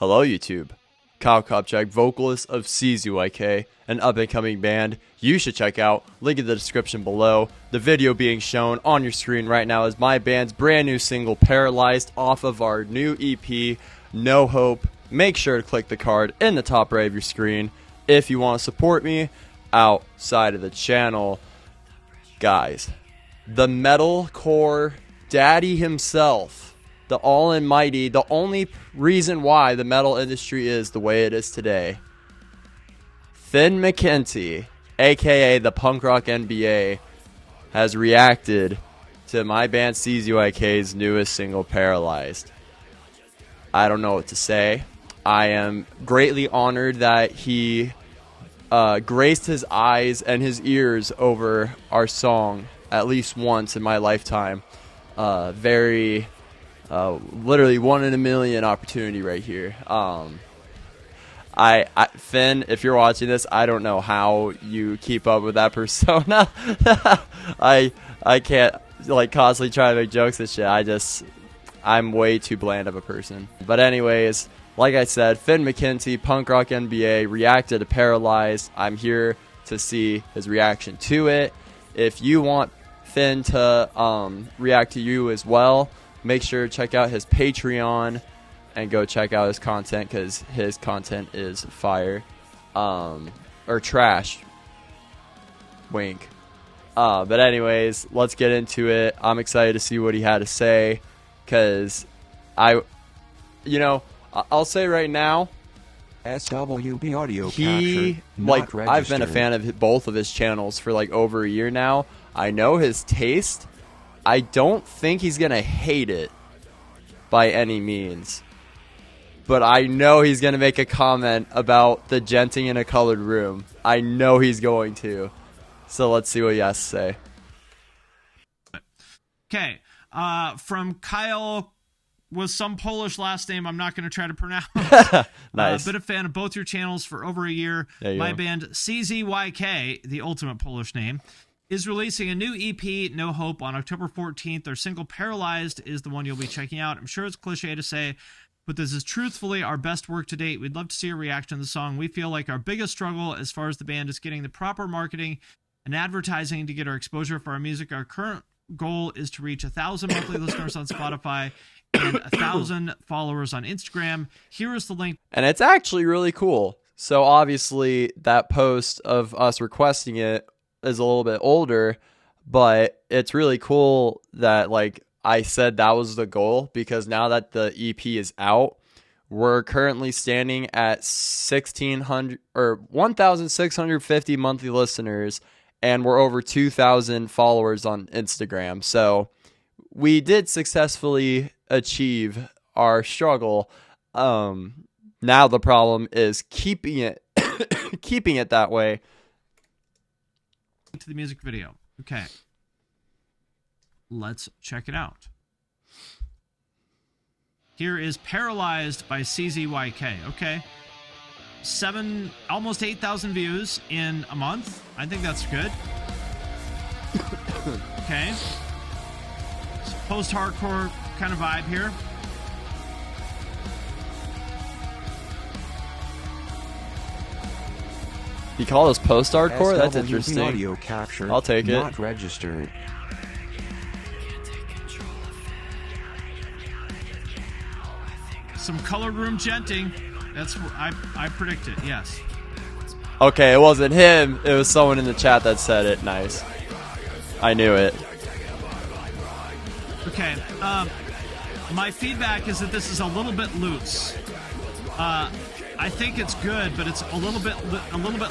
Hello YouTube, Kyle Kupczyk, vocalist of CZYK, an up-and-coming band you should check out. Link in the description below. The video being shown on your screen right now is my band's brand new single, Paralyzed, off of our new EP, No Hope. Make sure to click the card in the top right of your screen if you want to support me outside of the channel. Guys, the metalcore daddy himself, the all-almighty, the only reason why the metal industry is the way it is today, Finn McKenty, aka the Punk Rock NBA, has reacted to my band CZYK's newest single, Paralyzed. I don't know what to say. I am greatly honored that he graced his eyes and his ears over our song at least once in my lifetime. Literally 1 in a million opportunity right here. Finn, if you're watching this, I don't know how you keep up with that persona. I can't constantly try to make jokes and shit. I'm way too bland of a person. But anyways, like I said, Finn McKenty, Punk Rock NBA, reacted to Paralyzed. I'm here to see his reaction to it. If you want Finn to react to you as well, make sure to check out his Patreon and go check out his content, because his content is fire. Or trash. Wink. But anyways, let's get into it. I'm excited to see what he had to say, because I'll say right now, SWB audio he, capture, I've been a fan of both of his channels for over a year now. I know his taste. I don't think he's going to hate it by any means. But I know he's going to make a comment about the genting in a colored room. I know he's going to. So let's see what he has to say. Okay. From Kyle with some Polish last name I'm not going to try to pronounce. Nice. Been a fan of both your channels for over a year. My band CZYK, the ultimate Polish name, is releasing a new EP, No Hope, on October 14th. Their single, Paralyzed, is the one you'll be checking out. I'm sure it's cliche to say, but this is truthfully our best work to date. We'd love to see a reaction to the song. We feel like our biggest struggle as far as the band is getting the proper marketing and advertising to get our exposure for our music. Our current goal is to reach 1,000 monthly listeners on Spotify and 1,000 followers on Instagram. Here is the link. And it's actually really cool. So obviously that post of us requesting it is a little bit older, but it's really cool that I said that was the goal, because now that the EP is out, we're currently standing at 1,650 monthly listeners, and we're over 2,000 followers on Instagram. So we did successfully achieve our struggle. Now the problem is keeping it keeping it that way. To the music video. Okay. Let's check it out. Here is Paralyzed by CZYK. Okay. Almost 8,000 views in a month. I think that's good. Okay. Post-hardcore kind of vibe here. You call this post-hardcore? That's interesting. Audio capture, I'll take it. not registered. Some colored room genting. That's what I predicted. Yes. Okay, it wasn't him. It was someone in the chat that said it. Nice. I knew it. Okay. My feedback is that this is a little bit loose. I think it's good, but it's a little bit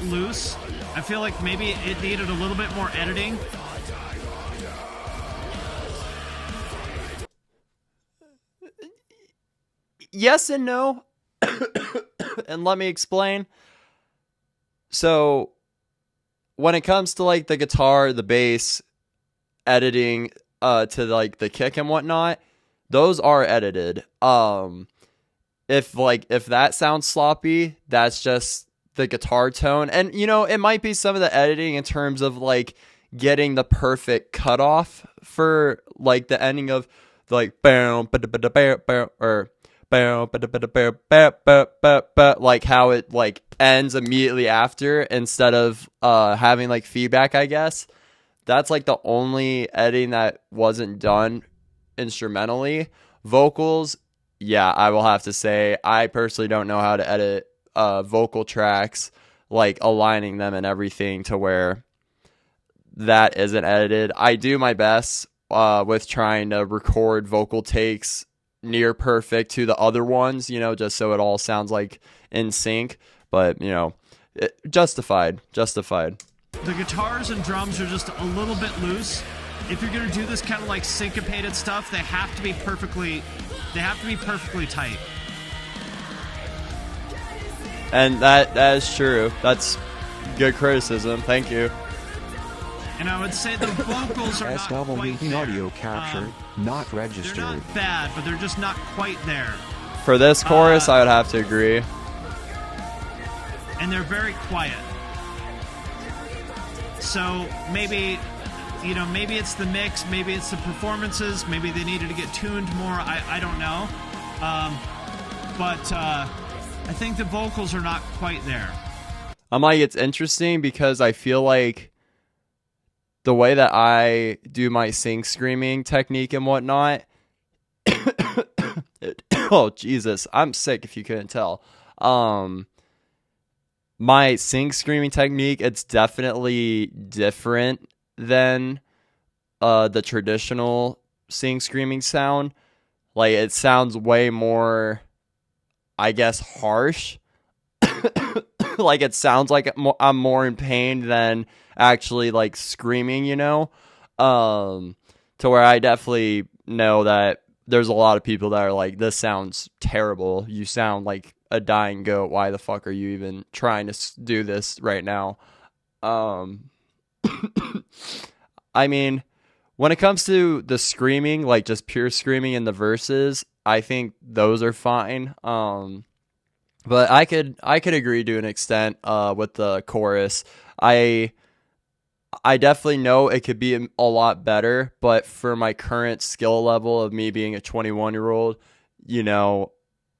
loose. I feel like maybe it needed a little bit more editing. Yes and no. And let me explain. So when it comes to the guitar, the bass, editing to the kick and whatnot, those are edited. If that sounds sloppy, that's just the guitar tone. And it might be some of the editing in terms of getting the perfect cutoff for the ending of bam, or like how it like ends immediately after instead of having like feedback, I guess. That's like the only editing that wasn't done instrumentally. Vocals, yeah, I will have to say I personally don't know how to edit vocal tracks, like aligning them and everything to where that isn't edited. I do my best with trying to record vocal takes near perfect to the other ones, you know, just so it all sounds like in sync. But, you know, justified. The guitars and drums are just a little bit loose. If you're gonna do this kind of like syncopated stuff, they have to be perfectly tight. And that is true. That's good criticism. Thank you. And I would say the vocals are not quite CZYK there. audio capture not registered. They're not bad, but they're just not quite there. For this chorus, I would have to agree. And they're very quiet. So maybe, you know, maybe it's the mix, maybe it's the performances, maybe they needed to get tuned more. I don't know. But I think the vocals are not quite there. I'm like, it's interesting because I feel like the way that I do my sing screaming technique and whatnot. Oh, Jesus. I'm sick if you couldn't tell. My sing screaming technique, it's definitely different than the traditional sing screaming sound. Like, it sounds way more, I guess, harsh. Like, it sounds like I'm more in pain than actually like screaming, you know, to where I definitely know that there's a lot of people that are like, this sounds terrible. You sound like a dying goat. Why the fuck are you even trying to do this right now? I mean, when it comes to the screaming, like just pure screaming in the verses, I think those are fine. But I could agree to an extent with the chorus. I definitely know it could be a lot better, but for my current skill level of me being a 21-year-old, you know,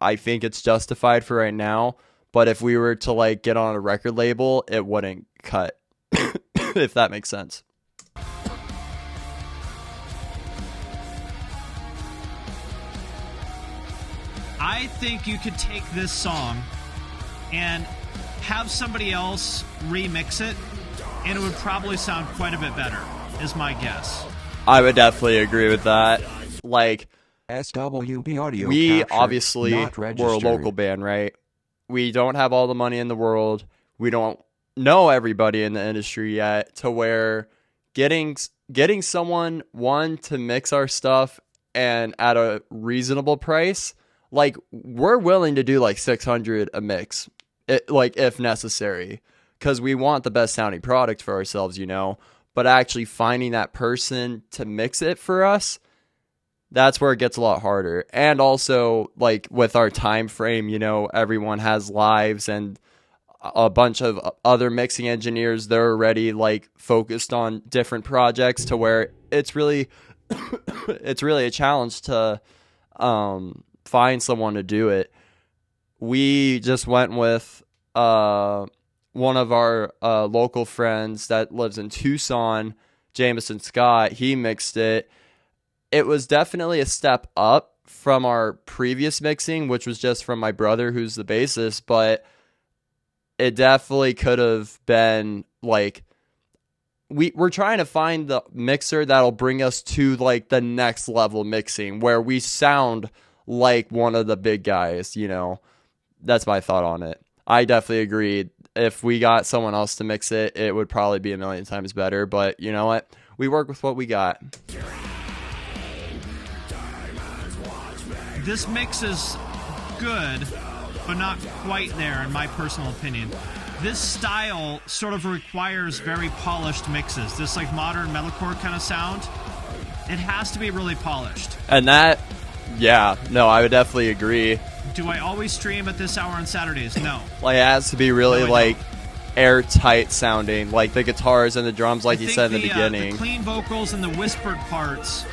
I think it's justified for right now. But if we were to like get on a record label, it wouldn't cut, if that makes sense. I think you could take this song and have somebody else remix it, and it would probably sound quite a bit better, is my guess. I would definitely agree with that. Like, CZYK audio we capture obviously not were a registered. local band, right? We don't have all the money in the world. We don't know everybody in the industry yet, to where getting someone, one, to mix our stuff and at a reasonable price, like, we're willing to do like $600 a mix, like if necessary, because we want the best sounding product for ourselves, you know. But actually finding that person to mix it for us, that's where it gets a lot harder. And also, like, with our time frame, you know, everyone has lives, and a bunch of other mixing engineers, they're already like focused on different projects, to where it's really it's really a challenge to find someone to do it. We just went with one of our local friends that lives in Tucson, Jameson Scott. He mixed it. It was definitely a step up from our previous mixing, which was just from my brother, who's the bassist, but it definitely could have been like, we're trying to find the mixer that'll bring us to like the next level mixing, where we sound like one of the big guys, you know. That's my thought on it. I definitely agree. If we got someone else to mix it, it would probably be a million times better. But you know what? We work with what we got. This mix is good, but not quite there, in my personal opinion. This style sort of requires very polished mixes. This like modern metalcore kind of sound, it has to be really polished. And that, yeah, no, I would definitely agree. Do I always stream at this hour on Saturdays? No. Like, it has to be really like airtight sounding, like the guitars and the drums, like you said in the beginning. The clean vocals and the whispered parts.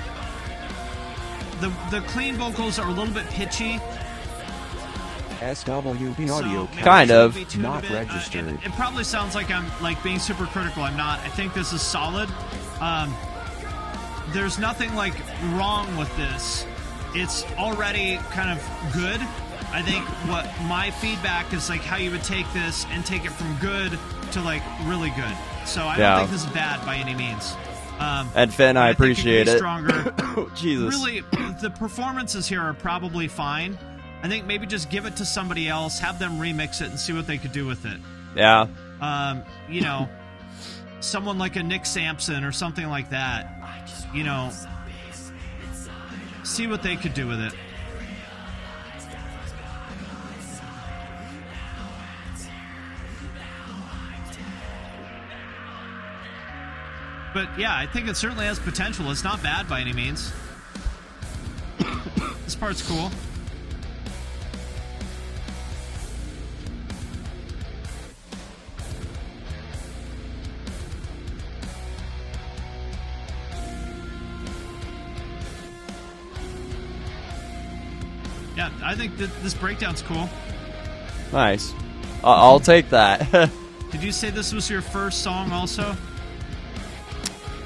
The clean vocals are a little bit pitchy, SWB audio Kind of. not registered. It probably sounds like I'm like being super critical. I'm not. I think this is solid. There's nothing like wrong with this. It's already kind of good. I think what my feedback is like how you would take this and take it from good to like really good. So I don't think this is bad by any means. And Finn, I appreciate it. Stronger. Oh, Jesus. Really, the performances here are probably fine. I think maybe just give it to somebody else, have them remix it, and see what they could do with it. Yeah. You know, someone like a Nick Sampson or something like that. You know, see what they could do with it. But yeah, I think it certainly has potential. It's not bad by any means. This part's cool. Yeah, I think that this breakdown's cool. Nice. I'll take that. Did you say this was your first song also?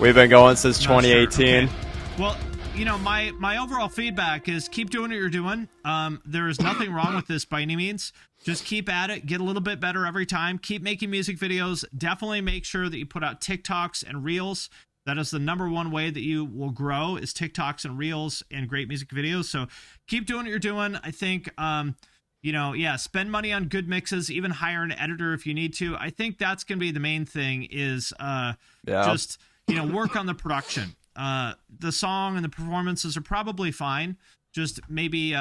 We've been going since Not 2018. sure. Okay. Well, you know, my overall feedback is keep doing what you're doing. There is nothing wrong with this by any means. Just keep at it. Get a little bit better every time. Keep making music videos. Definitely make sure that you put out TikToks and Reels. That is the number one way that you will grow is TikToks and Reels and great music videos. So keep doing what you're doing. I think, you know, yeah, spend money on good mixes, even hire an editor if you need to. I think that's going to be the main thing is just, you know, work on the production. The song and the performances are probably fine. Just maybe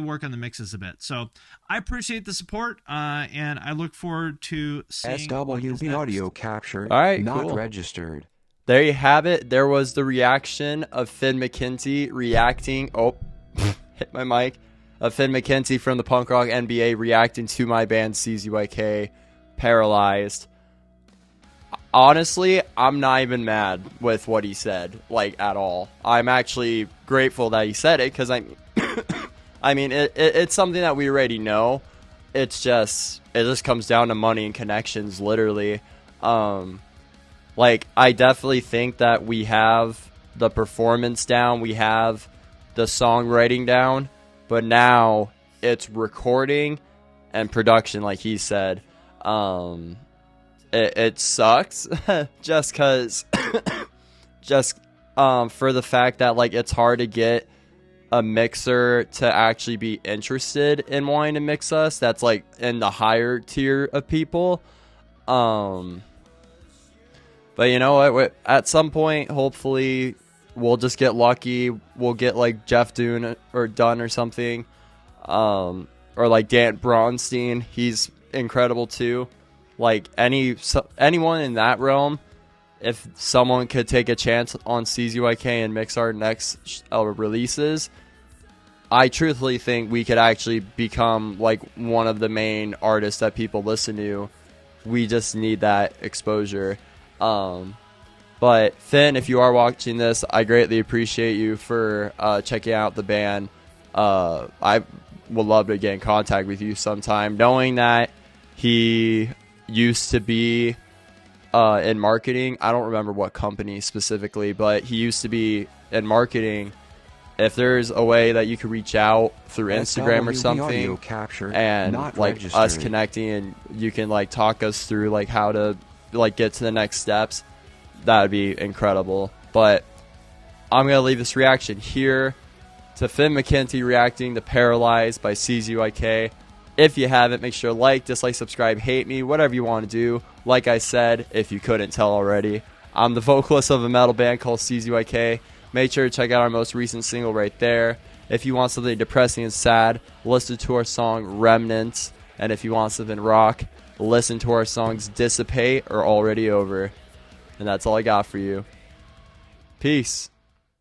work on the mixes a bit. So I appreciate the support, and I look forward to seeing SWB audio captured. All right, not cool. registered. There you have it. There was the reaction of Finn McKenty reacting. Oh, hit my mic. Of Finn McKenty from the Punk Rock NBA reacting to my band CZYK, Paralyzed. Honestly, I'm not even mad with what he said, like, at all. I'm actually grateful that he said it, because I mean, it's something that we already know. It just comes down to money and connections, literally. Like, I definitely think that we have the performance down, we have the songwriting down, but now it's recording and production, like he said. It sucks just because for the fact that like it's hard to get a mixer to actually be interested in wanting to mix us that's like in the higher tier of people. But you know what, at some point hopefully we'll just get lucky, we'll get like Jeff Dunn or something, or like Dan Braunstein. He's incredible too. Like anyone in that realm, if someone could take a chance on CZYK and mix our next releases, I truthfully think we could actually become like one of the main artists that people listen to. We just need that exposure. But Finn, if you are watching this, I greatly appreciate you for checking out the band. I would love to get in contact with you sometime, knowing that he used to be in marketing. I don't remember what company specifically, but he used to be in marketing. If there's a way that you could reach out through Instagram or something and like registered. Us connecting and you can like talk us through like how to like get to the next steps, that would be incredible. But I'm going to leave this reaction here to Finn McKenty reacting to Paralyzed by CZYK. If you haven't, make sure to like, dislike, subscribe, hate me, whatever you want to do. Like I said, if you couldn't tell already, I'm the vocalist of a metal band called CZYK. Make sure to check out our most recent single right there. If you want something depressing and sad, listen to our song Remnants. And if you want something rock, listen to our songs Dissipate or Already Over. And that's all I got for you. Peace.